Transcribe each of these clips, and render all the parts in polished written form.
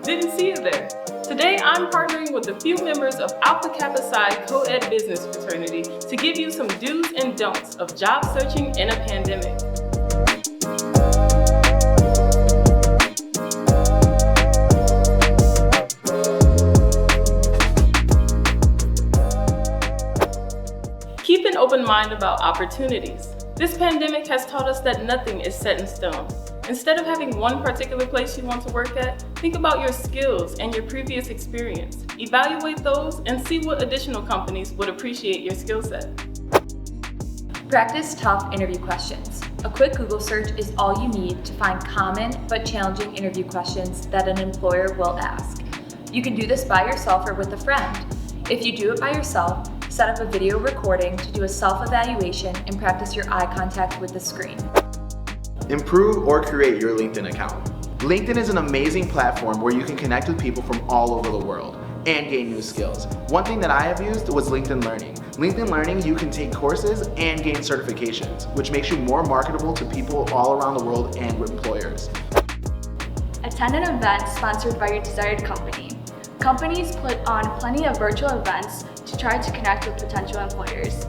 Didn't see it there. Today, I'm partnering with a few members of Alpha Kappa Psi coed business fraternity to give you some do's and don'ts of job searching in a pandemic. Keep an open mind about opportunities. This pandemic has taught us that nothing is set in stone. Instead of having one particular place you want to work at, think about your skills and your previous experience. Evaluate those and see what additional companies would appreciate your skill set. Practice tough interview questions. A quick Google search is all you need to find common but challenging interview questions that an employer will ask. You can do this by yourself or with a friend. If you do it by yourself, set up a video recording to do a self-evaluation and practice your eye contact with the screen. Improve or create your LinkedIn account. LinkedIn is an amazing platform where you can connect with people from all over the world and gain new skills. One thing that I have used was LinkedIn Learning. LinkedIn Learning, you can take courses and gain certifications, which makes you more marketable to people all around the world and employers. Attend an event sponsored by your desired company. Companies put on plenty of virtual events to try to connect with potential employers.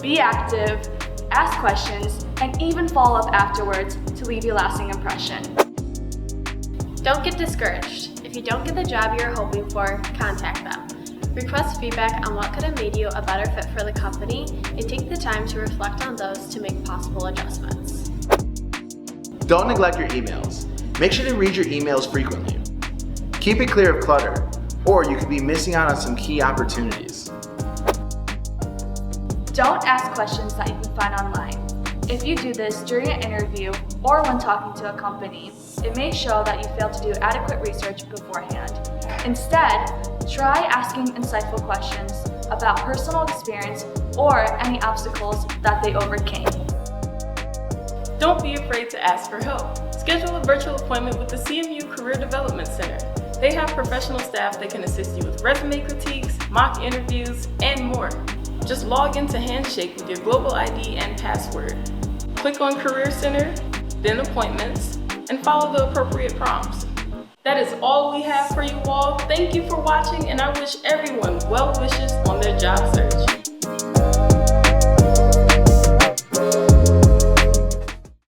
Be active, ask questions, and even follow up afterwards to leave a lasting impression. Don't get discouraged. If you don't get the job you're hoping for, contact them. Request feedback on what could have made you a better fit for the company, and take the time to reflect on those to make possible adjustments. Don't neglect your emails. Make sure to read your emails frequently. Keep it clear of clutter, or you could be missing out on some key opportunities. Don't ask questions that you can find online. If you do this during an interview or when talking to a company, it may show that you failed to do adequate research beforehand. Instead, try asking insightful questions about personal experience or any obstacles that they overcame. Don't be afraid to ask for help. Schedule a virtual appointment with the CMU Career Development Center. They have professional staff that can assist you with resume critiques, mock interviews, and more. Just log into Handshake with your global ID and password. Click on Career Center, then Appointments, and follow the appropriate prompts. That is all we have for you all. Thank you for watching, and I wish everyone well wishes on their job search.